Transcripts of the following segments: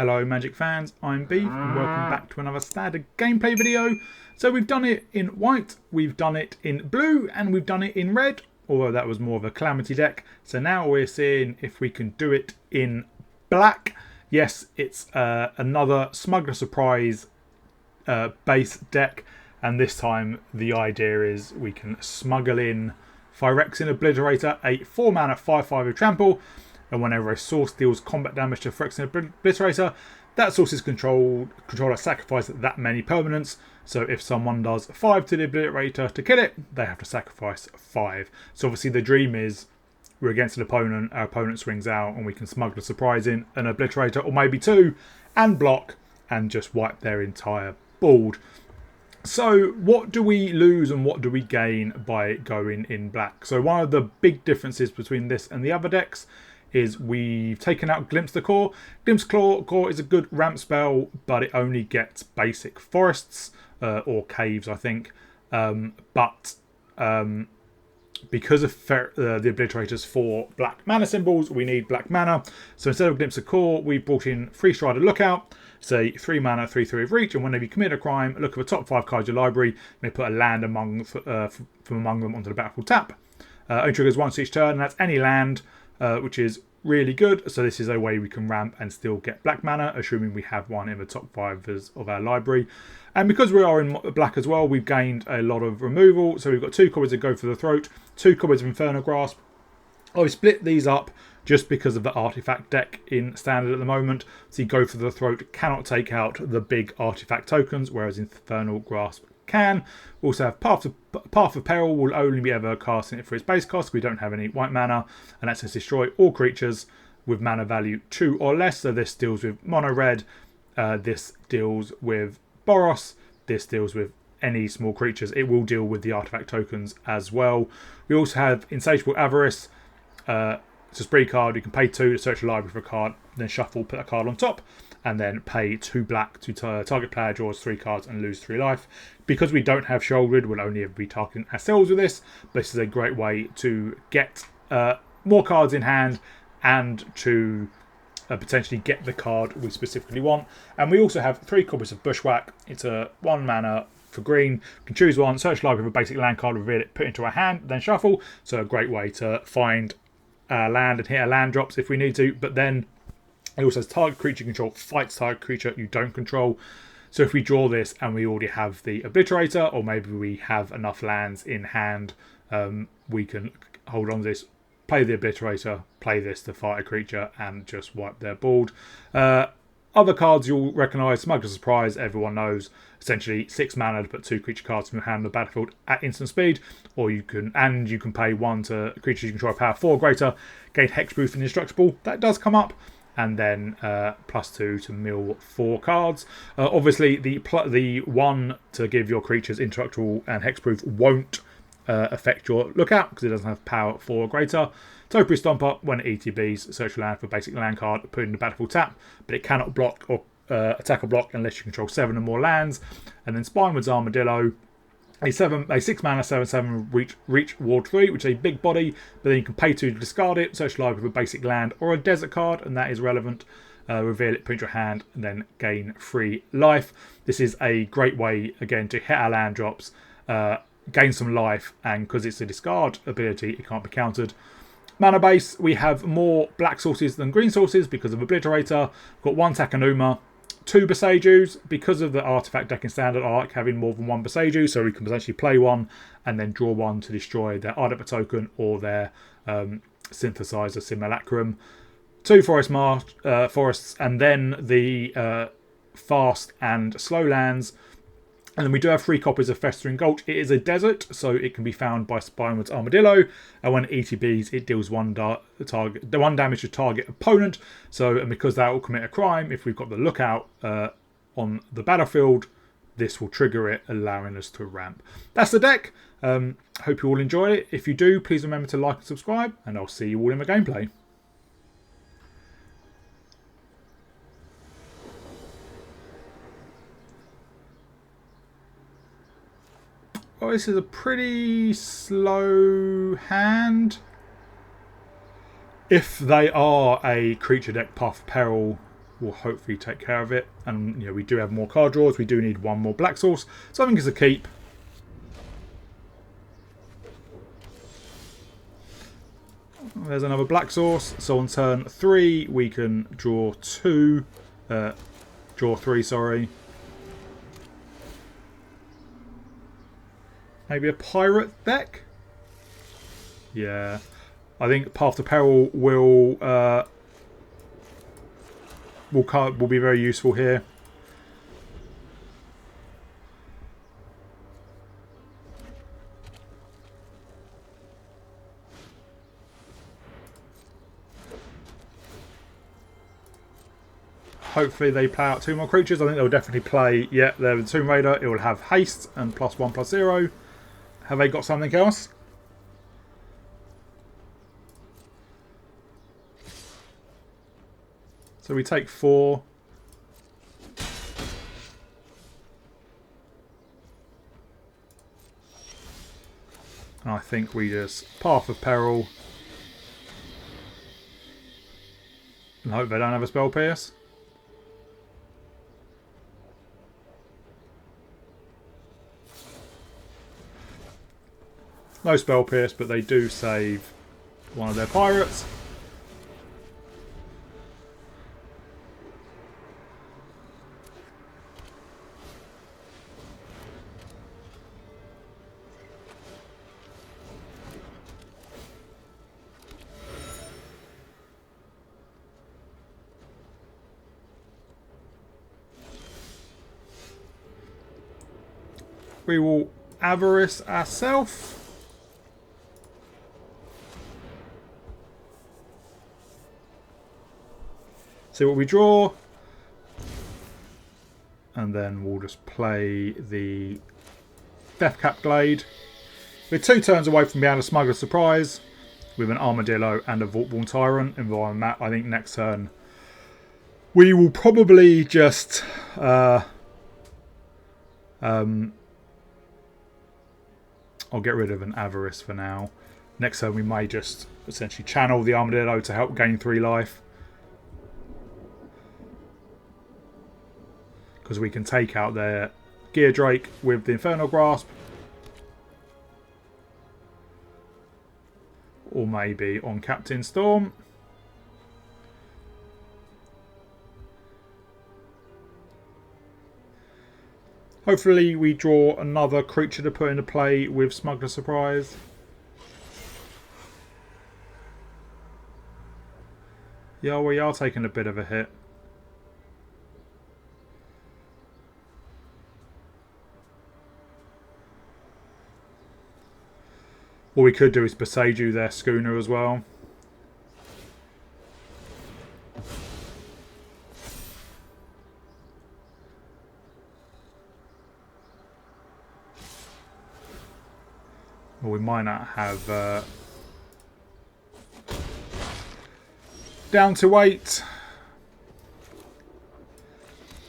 Hello Magic fans, I'm Beef and welcome back to another standard gameplay video. So we've done it in white, we've done it in blue and we've done it in red, although that was more of a Calamity deck. So now we're seeing if we can do it in black. Yes, it's another Smuggler Surprise base deck, and this time the idea is we can smuggle in Phyrexian Obliterator, a 4-mana 5/5 with trample, and whenever a source deals combat damage to Phyrexian Obliterator, that source's controller sacrifices that many permanents. So if someone does 5 to the Obliterator to kill it, they have to sacrifice 5. So obviously the dream is we're against an opponent, our opponent swings out, and we can smuggle a surprise in an Obliterator, or maybe 2, and block, and just wipe their entire board. So what do we lose and what do we gain by going in black? So one of the big differences between this and the other decks is we've taken out Glimpse the Core. Glimpse Core is a good ramp spell, but it only gets basic forests or caves, I think. Because of the Obliterator's 4 black mana symbols, we need black mana. So instead of Glimpse of Core, we brought in Free Strider Lookout. Say 3 mana, 3/3 of reach, and whenever you commit a crime, look at the top 5 cards of your library, you may put a land from among them onto the battlefield tap. Only triggers once each turn, and that's any land, which is really good. So this is a way we can ramp and still get black mana, assuming we have one in the top 5 of our library. And because we are in black as well, we've gained a lot of removal. So we've got 2 copies of Go for the Throat, 2 copies of Infernal Grasp. I've split these up just because of the artifact deck in standard at the moment. So you Go for the Throat cannot take out the big artifact tokens, whereas Infernal Grasp can. We also have Path of Peril will only be ever casting it for its base cost. We don't have any white mana, and that says destroy all creatures with mana value 2 or less. So this deals with mono red, this deals with Boros, this deals with any small creatures. It will deal with the artifact tokens as well. We also have Insatiable Avarice. It's a spree card. You can pay 2 to search your library for a card, then shuffle, put a card on top, and then pay 2 black to target player draws 3 cards and lose 3 life. Because we don't have Shouldered, we'll only ever be targeting ourselves with this. This is a great way to get more cards in hand and to potentially get the card we specifically want. And we also have 3 copies of Bushwhack. It's a 1 mana for green. You can choose one, search library with a basic land card, reveal it, put it into our hand, then shuffle. So a great way to find land and hit our land drops if we need to. But then it also says target creature you control fights target creature you don't control. So if we draw this and we already have the Obliterator, or maybe we have enough lands in hand, we can hold on to this, play the Obliterator, play this to fight a creature and just wipe their board. Other cards you'll recognise, Smuggler Surprise, everyone knows. Essentially 6 mana to put 2 creature cards from your hand on the battlefield at instant speed, or you can pay 1 to creatures you control power 4 or greater, gain Hexproof and Indestructible. That does come up. And then +2 to mill 4 cards. Obviously, the 1 to give your creatures Indestructible and Hexproof won't affect your Lookout because it doesn't have power 4 or greater. Topiary Stomper, when it ETBs, search your land for a basic land card, put it in the battlefield tap, but it cannot block or attack or block unless you control 7 or more lands. And then Spinewood's Armadillo, a 6 mana 7/7 reach ward 3, which is a big body, but then you can pay 2 to discard it, search library with a basic land or a desert card, and that is relevant. Reveal it, put your hand, and then gain 3 life. This is a great way again to hit our land drops, gain some life, and because it's a discard ability, it can't be countered. Mana base, we have more black sources than green sources because of Obliterator. We've got 1 Takenuma, 2 Boseijus. Because of the artifact deck in standard, I like having more than 1 Boseiju, so we can potentially play 1 and then draw 1 to destroy their artifact token or their synthesizer simulacrum. 2 forests, and then the fast and slow lands. And then we do have 3 copies of Festering Gulch. It is a desert, so it can be found by Spinewood's Armadillo. And when it ETBs, it deals 1 damage to target opponent. So, and because that will commit a crime, if we've got the Lookout on the battlefield, this will trigger it, allowing us to ramp. That's the deck. Hope you all enjoy it. If you do, please remember to like and subscribe, and I'll see you all in the gameplay. Oh, this is a pretty slow hand. If they are a creature deck, Path of Peril will hopefully take care of it. And we do have more card draws. We do need one more black source, so I think it's a keep. There's another black source. So on turn 3 we can draw 3, sorry. Maybe a pirate deck? Yeah. I think Path to Peril will be very useful here. Hopefully they play out 2 more creatures. I think they'll definitely play, yeah, the Tomb Raider. It will have haste and +1/+0. Have they got something else? So we take 4. And I think we just Path of Peril. And hope they don't have a Spell Pierce. No Spell Pierce, but they do save one of their pirates. We will Avarice ourselves. See what we draw. And then we'll just play the Deathcap Glade. We're 2 turns away from being able to Smuggler Surprise with an Armadillo and a Vaultborn Tyrant. Involving that, I think next turn we will probably just I'll get rid of an Avarice for now. Next turn we may just essentially channel the Armadillo to help gain 3 life. Because we can take out their Gear Drake with the Infernal Grasp. Or maybe on Captain Storm. Hopefully we draw another creature to put into play with Smuggler Surprise. Yeah, we are taking a bit of a hit. What we could do is Beseiju their schooner as well. Or we might not have down to 8.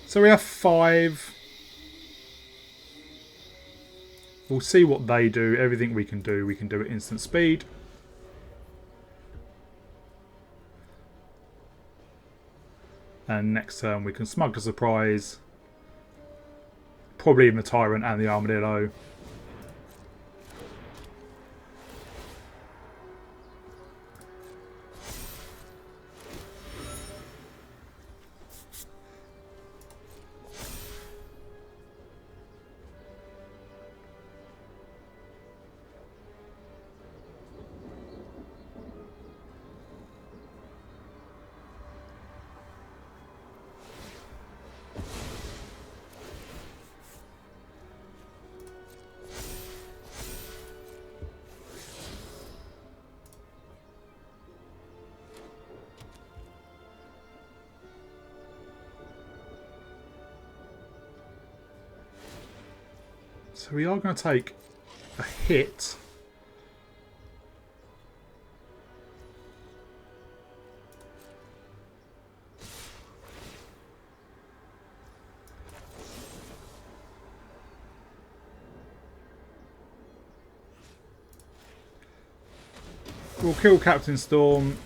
So we have 5. We'll see what they do. Everything we can do at instant speed. And next turn we can Smuggler Surprise. Probably even the Tyrant and the Armadillo. So we are going to take a hit. We'll kill Captain Storm.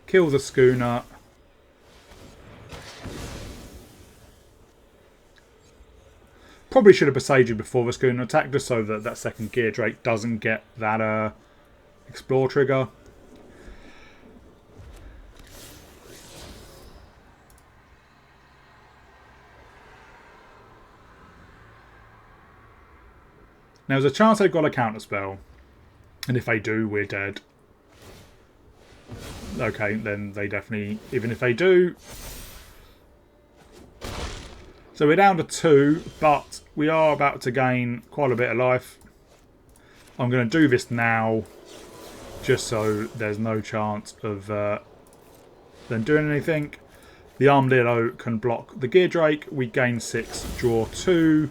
Kill the schooner. probably should have Presaged before the Schooner attack, just so that that second Gear Drake doesn't get that Explore trigger. Now, there's a chance they've got a counterspell, and if they do, we're dead. Okay, then they definitely, even if they do. So we're down to 2, but we are about to gain quite a bit of life. I'm going to do this now, just so there's no chance of them doing anything. The Armadillo can block the Gear Drake. We gain 6, draw 2.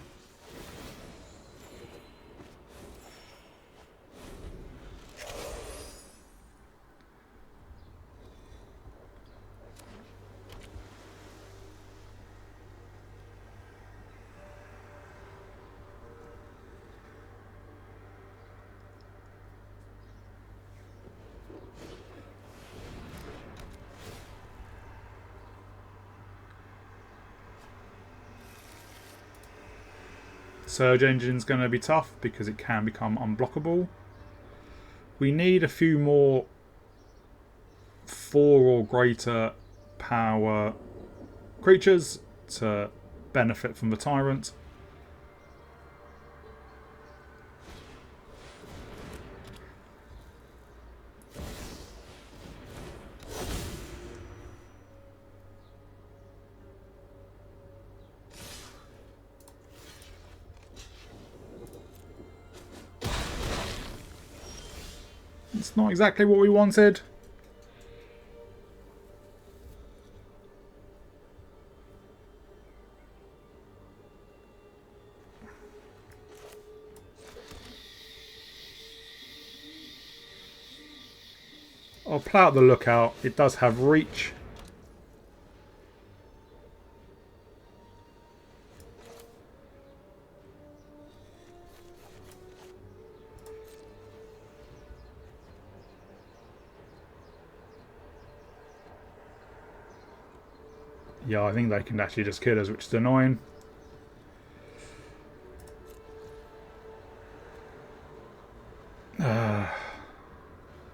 Surge Engine's going to be tough because it can become unblockable. We need a few more 4 or greater power creatures to benefit from the Tyrant. It's not exactly what we wanted. I'll play out the Lookout. It does have reach. Yeah, I think they can actually just kill us, which is annoying.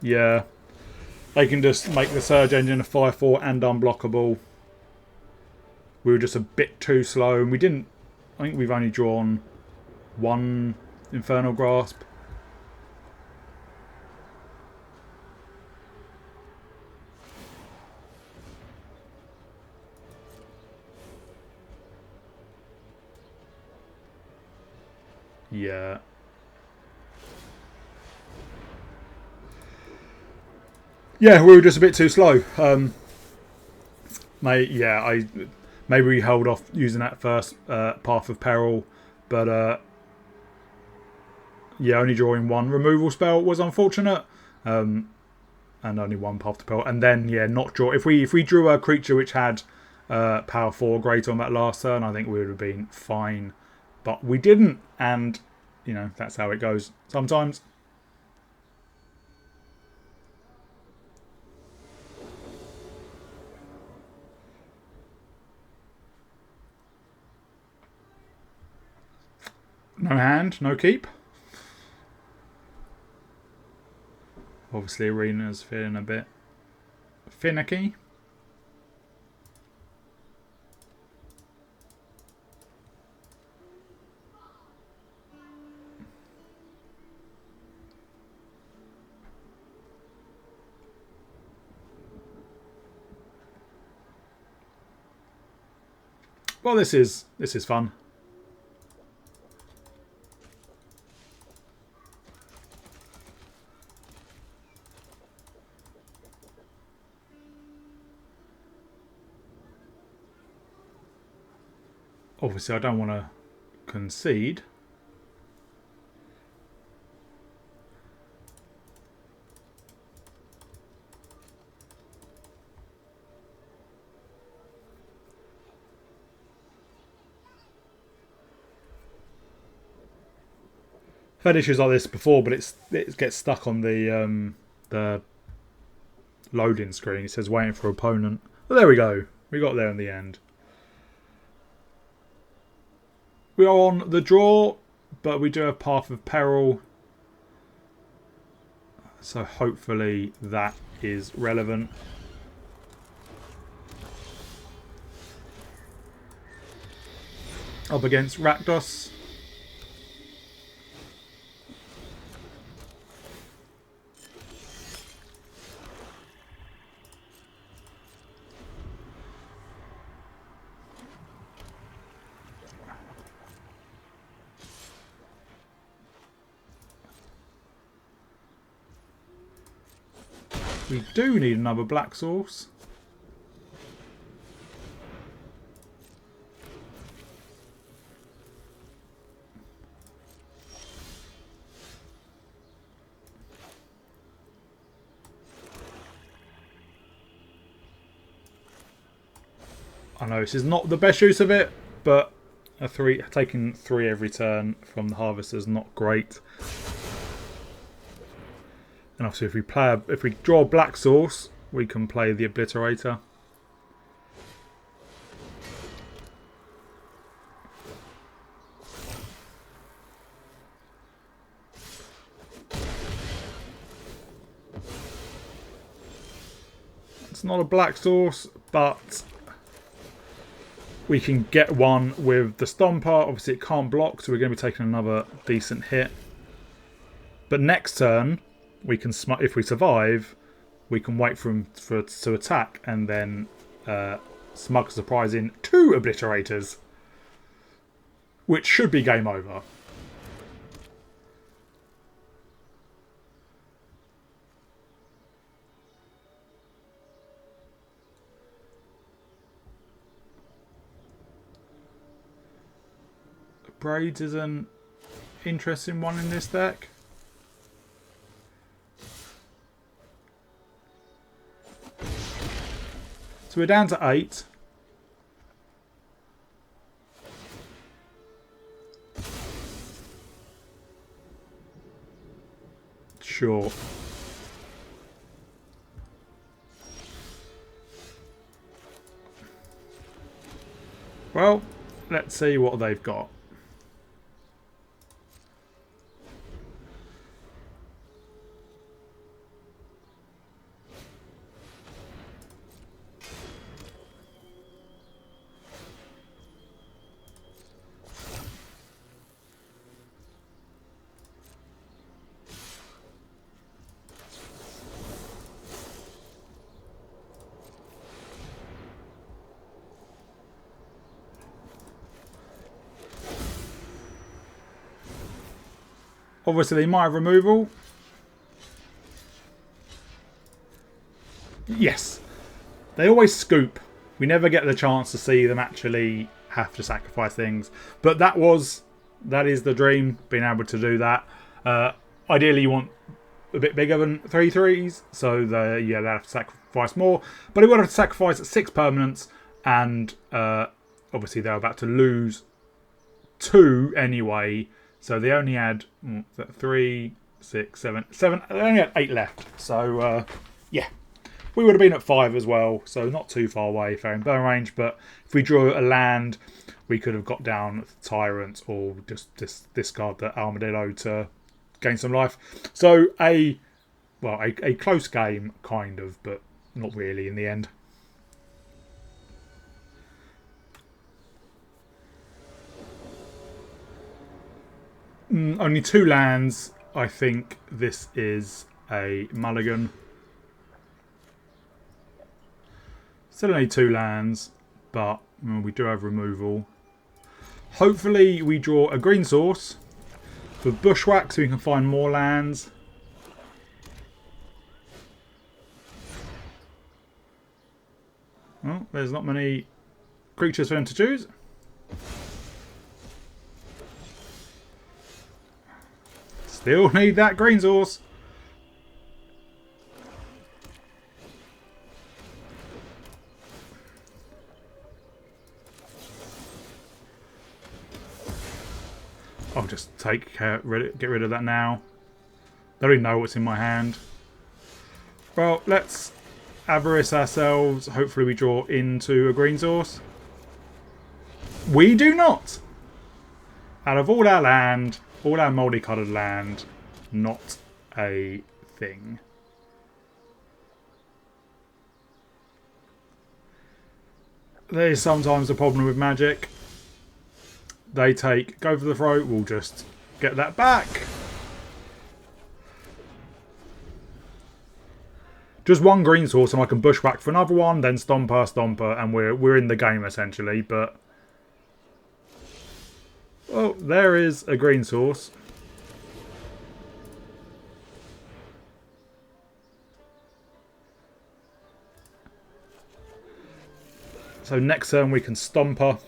Yeah. They can just make the Surge Engine a 5/4 and unblockable. We were just a bit too slow, and we didn't... I think we've only drawn 1 Infernal Grasp. Yeah. Yeah, we were just a bit too slow. Maybe we held off using that first Path of Peril, but yeah, only drawing 1 removal spell was unfortunate, and only 1 Path to Peril, and then yeah, not draw. If we drew a creature which had Power 4 great on that last turn, I think we would have been fine, but we didn't, and you know that's how it goes sometimes. No hand, no keep. Obviously, Arena's feeling a bit finicky. Well, this is fun. Obviously, I don't want to concede. I've had issues like this before, but it gets stuck on the loading screen. It says waiting for opponent. Well, there we go. We got there in the end. We are on the draw, but we do have Path of Peril. So hopefully that is relevant. Up against Rakdos. We do need another black source. I know this is not the best use of it, but taking 3 every turn from the harvester is not great. And obviously, if we draw a black source, we can play the Obliterator. It's not a black source, but we can get one with the Stomper. Obviously, it can't block, so we're going to be taking another decent hit. But next turn, we can if we survive, we can wait for him to attack and then Smuggler surprise in 2 Obliterators, which should be game over. Braids is an interesting one in this deck. So we're down to 8. Sure. Well, let's see what they've got. Obviously, they might have removal. Yes. They always scoop. We never get the chance to see them actually have to sacrifice things. But that is the dream, being able to do that. Ideally, you want a bit bigger than 3 3s. So, they have to sacrifice more. But they would have to sacrifice 6 permanents. And obviously, they're about to lose 2 anyway. So they only had 3, 6, 7. They only had 8 left. So yeah, we would have been at 5 as well. So not too far away, fair and burn range. But if we drew a land, we could have got down Tyrant or just discard the Armadillo to gain some life. So a close game, kind of, but not really in the end. Only 2 lands. I think this is a mulligan. Still only 2 lands, but we do have removal. Hopefully we draw a green source for Bushwhack so we can find more lands. Well, there's not many creatures for them to choose. Still need that green source. I'll just get rid of that now. They don't even know what's in my hand. Well, let's avarice ourselves. Hopefully we draw into a green source. We do not. Out of all our land, all our multicoloured land, not a thing. There is sometimes a problem with Magic. They go for the throat, we'll just get that back. Just one green source and I can bushwhack for another one, then stomper, and we're in the game essentially, but... Oh, there is a green source. So next turn we can stomper,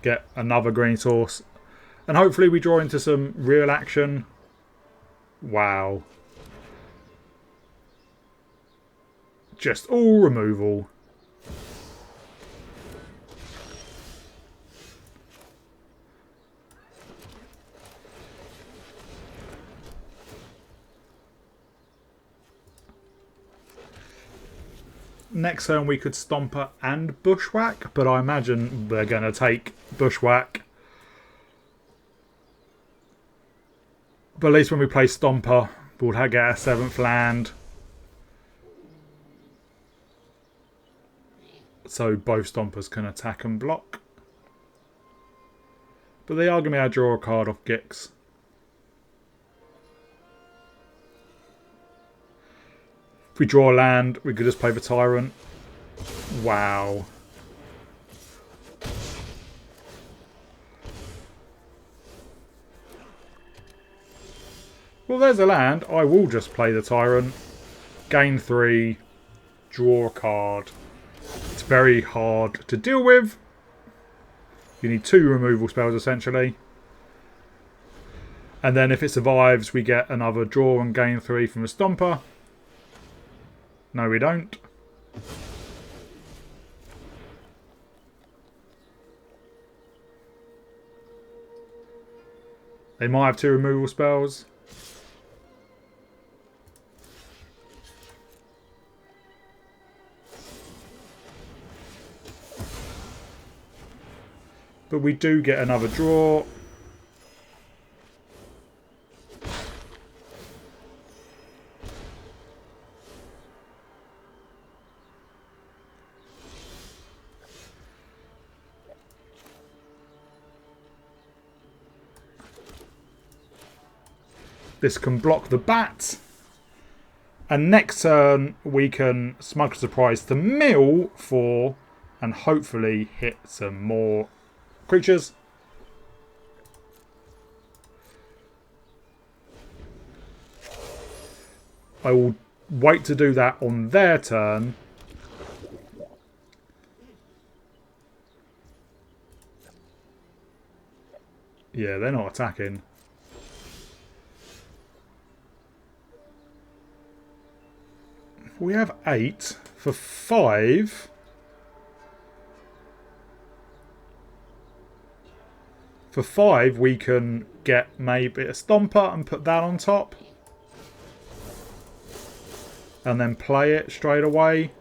get another green source, and hopefully we draw into some real action. Wow. Just all removal. Next turn we could Stomper and Bushwhack, but I imagine they're going to take Bushwhack. But at least when we play Stomper, we'll get a 7th land. So both Stompers can attack and block. But they are going to be able to draw a card off Gix. If we draw a land, we could just play the Tyrant. Wow. Well, there's a land. I will just play the Tyrant. Gain 3. Draw a card. It's very hard to deal with. You need 2 removal spells, essentially. And then if it survives, we get another draw and gain 3 from the Stomper. No, we don't. They might have 2 removal spells. But we do get another draw. This can block the bat. And next turn we can Smuggler Surprise to mill 4 and hopefully hit some more creatures. I will wait to do that on their turn. Yeah, they're not attacking. We have 8 for 5. For 5, we can get maybe a Stomper and put that on top. And then play it straight away.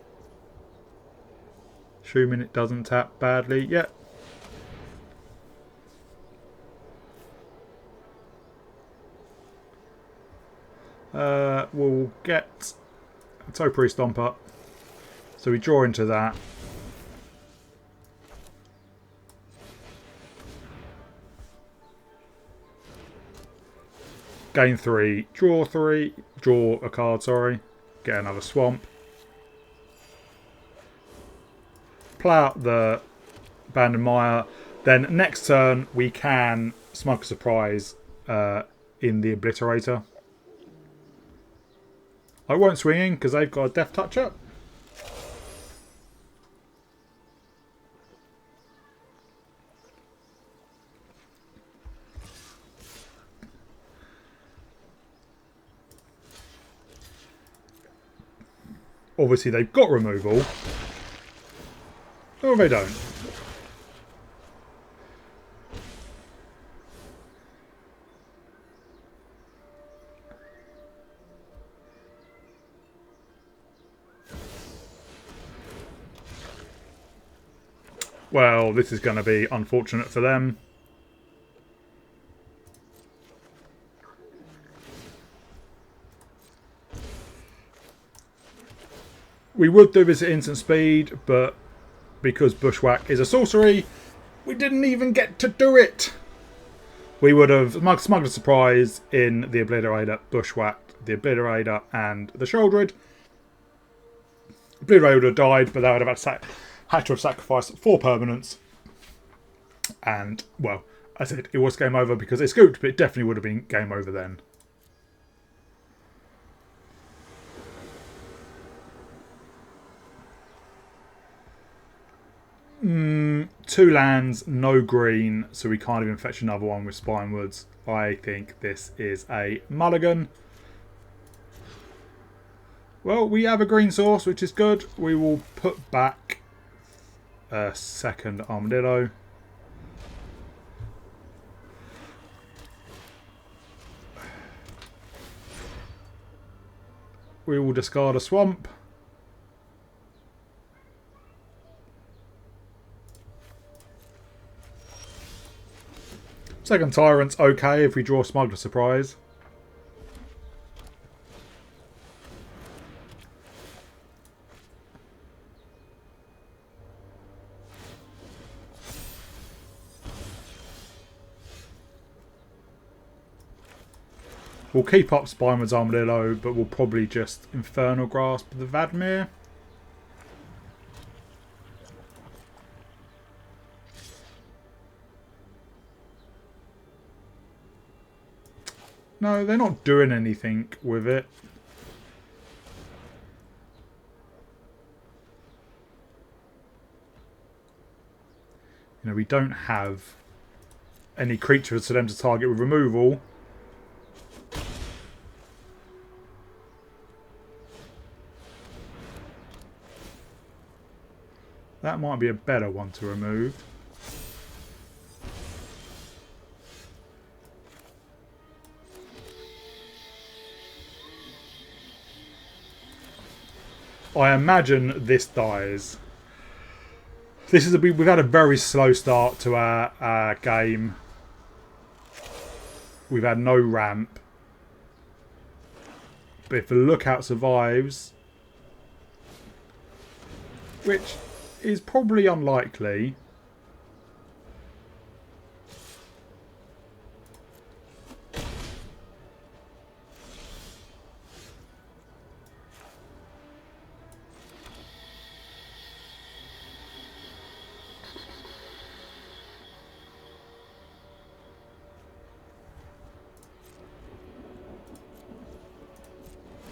Assuming it doesn't tap badly. Yep. We'll get a Topiary Stomper. So we draw into that. Gain 3, draw a card, sorry. Get another swamp. Play out the Abandoned Mire. Then next turn we can Smuggler Surprise in the Obliterator. I won't swing in because they've got a Death Touch up. Obviously they've got removal. Or they don't. Well, this is going to be unfortunate for them. We would do this at instant speed, but because Bushwhack is a sorcery, we didn't even get to do it. We would have Smuggler Surprise in the Obliterator, Bushwhacked the Obliterator and the Shouldred. Obliterator would have died, but they would have had to have sacrificed 4 permanents. And, well, I said it was game over because they scooped, but it definitely would have been game over then. Two lands, no green, so we can't even fetch another one with Spinewoods. I think this is a mulligan. Well, we have a green source, which is good. We will put back a second Armadillo. We will discard a swamp. Second Tyrant's okay if we draw Smuggler Surprise. We'll keep up Spinewood's Armadillo, but we'll probably just Infernal Grasp the Vadmir. No, they're not doing anything with it. You know, we don't have any creatures for them to target with removal. That might be a better one to remove. I imagine this dies. We've had a very slow start to our game. We've had no ramp. But if the Lookout survives, which is probably unlikely,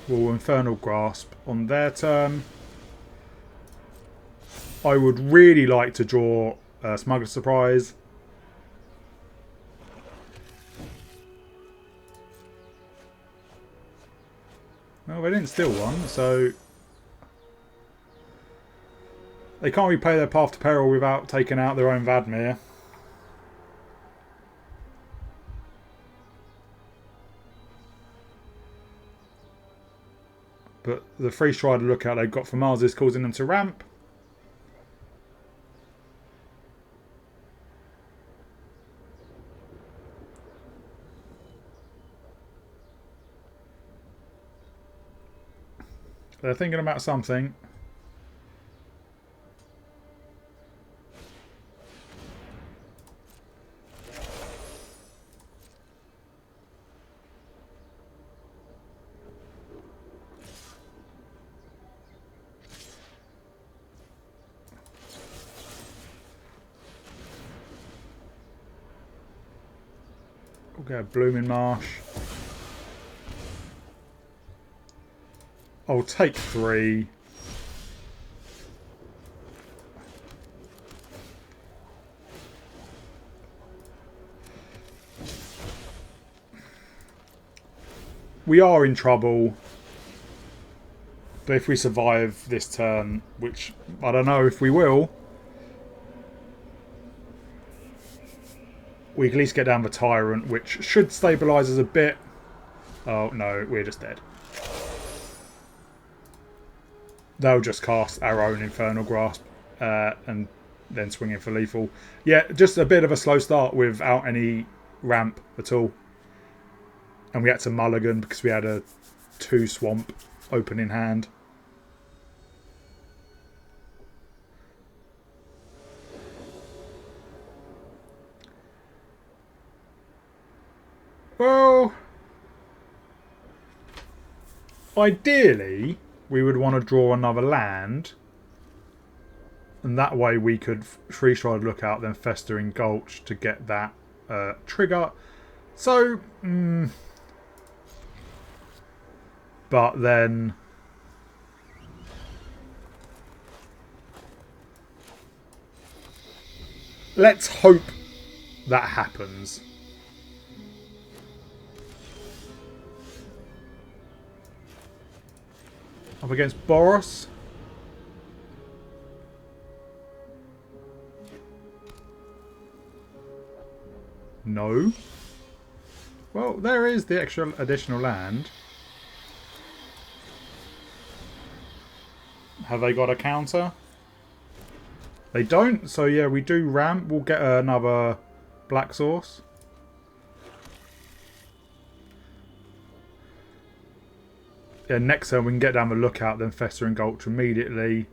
we'll Infernal Grasp on their turn. I would really like to draw Smuggler Surprise. No, they didn't steal one, so they can't repay their Path to Peril without taking out their own Vadmir. But the Free Strider Lookout they've got for Mars is causing them to ramp. They're thinking about something. We'll go Blooming Marsh. I'll take 3. We are in trouble. But if we survive this turn, which I don't know if we will, we can at least get down the Tyrant, which should stabilise us a bit. Oh no, we're just dead. They'll just cast our own Infernal Grasp and then swing in for lethal. Yeah, just a bit of a slow start without any ramp at all. And we had to mulligan because we had a 2 swamp open in hand. Ideally, we would want to draw another land. And that way we could Free Stride Lookout, then Festering Gulch to get that trigger. So, but then let's hope that happens. Up against Boros. No. Well, there is the extra additional land. Have they got a counter? They don't, so yeah, we do ramp. We'll get another black source. Yeah, next turn we can get down the Lookout, then Festering Gulch immediately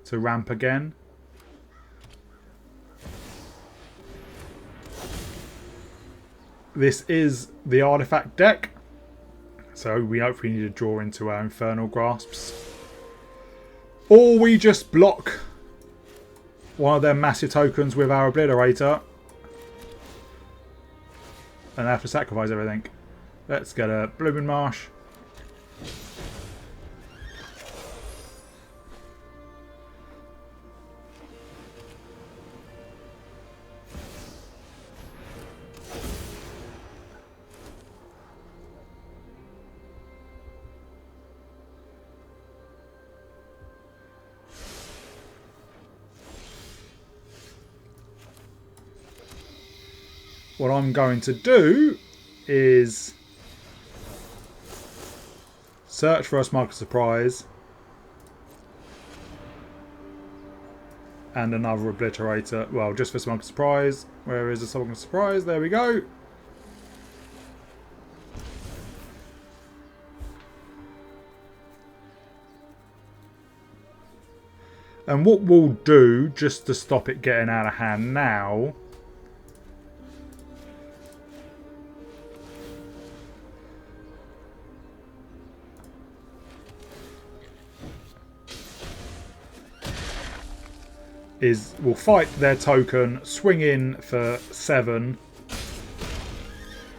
to ramp again. This is the artifact deck, so we hopefully need to draw into our Infernal Grasps. Or we just block one of their massive tokens with our Obliterator and have to sacrifice everything. Let's get a Blooming Marsh. What I'm going to do is search for a Smuggler Surprise and another Obliterator. Well, just for Smuggler Surprise. Where is the Smuggler Surprise? There we go. And what we'll do, just to stop it getting out of hand now, is we'll fight their token, swing in for 7,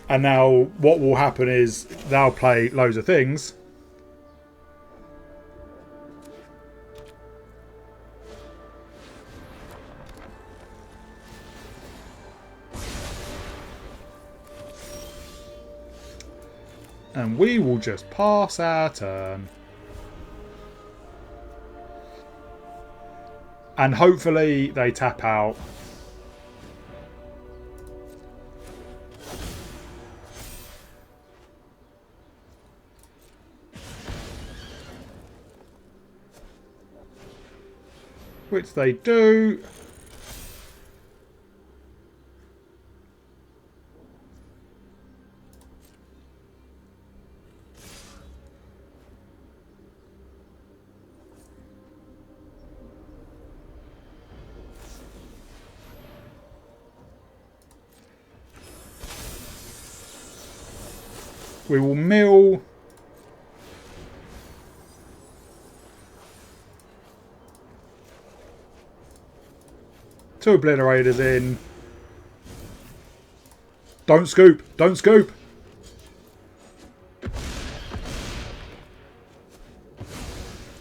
and now what will happen is they'll play loads of things. And we will just pass our turn. And hopefully they tap out. Which they do. We will mill. Two Obliterators in. Don't scoop. Don't scoop.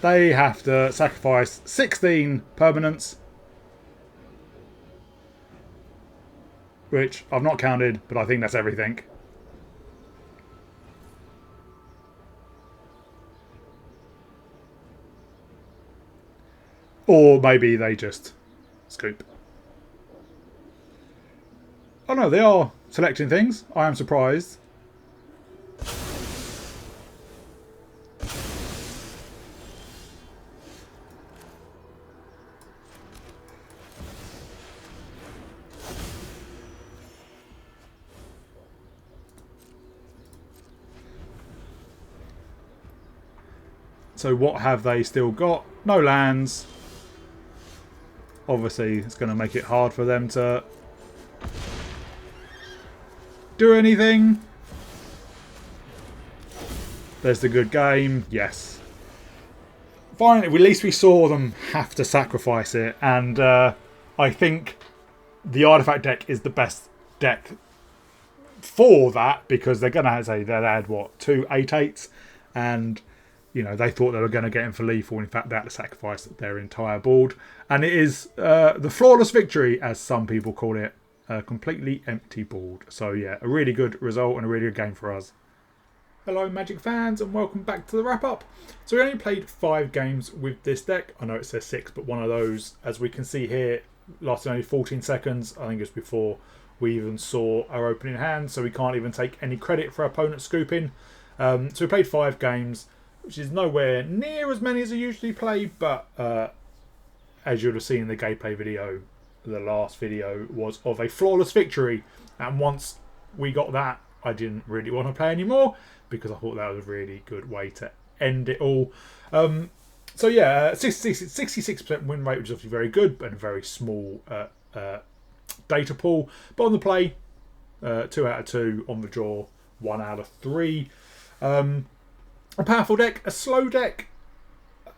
They have to sacrifice 16 permanents. Which I've not counted, but I think that's everything. Or maybe they just scoop. Oh no, they are selecting things. I am surprised. So what have they still got? No lands. Obviously, it's going to make it hard for them to do anything. There's the good game. Yes. Finally, at least we saw them have to sacrifice it. And I think the Artifact deck is the best deck for that, because they're going to say they'll add, what, 2 8/8s? And, you know, they thought they were going to get him for lethal. In fact, they had to sacrifice their entire board. And it is the flawless victory, as some people call it. A completely empty board. So, yeah, a really good result and a really good game for us. Hello Magic fans, and welcome back to the wrap up. So we only played 5 games with this deck. I know it says 6, but one of those, as we can see here, lasted only 14 seconds. I think it's before we even saw our opening hand, so we can't even take any credit for our opponent scooping. So we played 5 games, which is nowhere near as many as I usually play, but as you'll have seen in the gameplay video, the last video was of a flawless victory, and once we got that, I didn't really want to play anymore, because I thought that was a really good way to end it all. So yeah, 66% win rate, which is obviously very good, but a very small data pool. But on the play, 2 out of 2. On the draw, 1 out of 3. A powerful deck, a slow deck.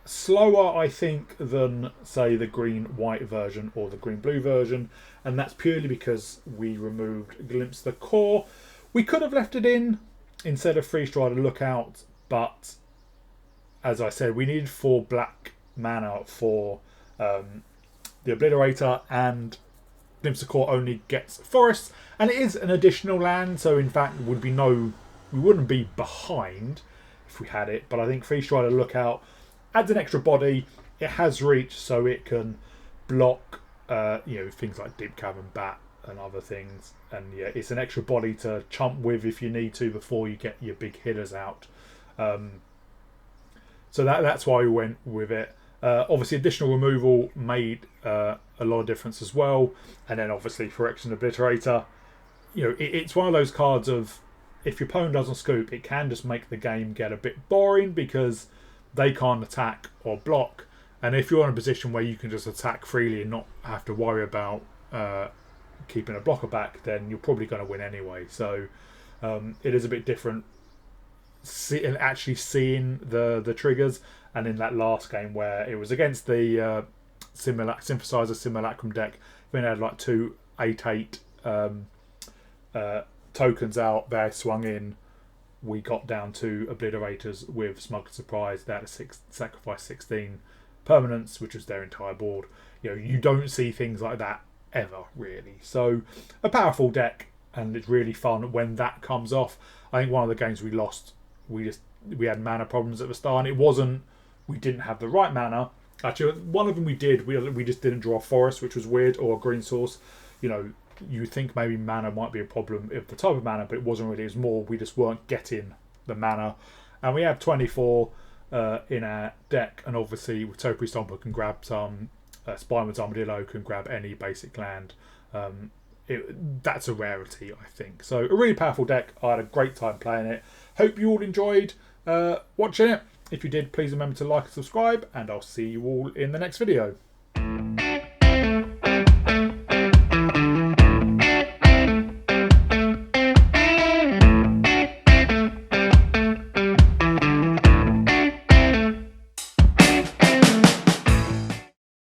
Slower, I think, than, say, the green-white version or the green-blue version. And that's purely because we removed Glimpse the Core. We could have left it in instead of Free Strider Lookout, but as I said, we needed 4 black mana for the Obliterator, and Glimpse of Core only gets forests, and it is an additional land, so in fact we wouldn't be behind if we had it. But I think Free Strider Lookout adds an extra body. It has reach, so it can block things like Deep Cavern Bat and other things, and yeah, it's an extra body to chump with if you need to before you get your big hitters out. So that's why we went with it. Obviously, additional removal made a lot of difference as well, and then obviously Phyrexian Obliterator. You know, it's one of those cards of, if your opponent doesn't scoop, it can just make the game get a bit boring because they can't attack or block. And if you're in a position where you can just attack freely and not have to worry about keeping a blocker back, then you're probably going to win anyway. So it is a bit different actually seeing the triggers. And in that last game where it was against the Synthesizer Simulacrum deck, we had like 2 8/8 tokens out there swung in. We got down to Obliterators with Smuggler Surprise. They had to sacrifice 16 permanents, which was their entire board. You know, you don't see things like that ever, really. So a powerful deck, and it's really fun when that comes off. I think one of the games we lost, we had mana problems at the start, and it wasn't we didn't have the right mana. Actually, one of them we did. We just didn't draw a forest, which was weird, or a green source. You know, you think maybe mana might be a problem if the type of mana, but it wasn't really. It was more we just weren't getting the mana. And we have 24 in our deck, and obviously with Topiary Stomper can grab some, Spinewood's Armadillo can grab any basic land. That's a rarity, I think. So a really powerful deck. I had a great time playing it. Hope you all enjoyed watching it. If you did, please remember to like and subscribe, and I'll see you all in the next video.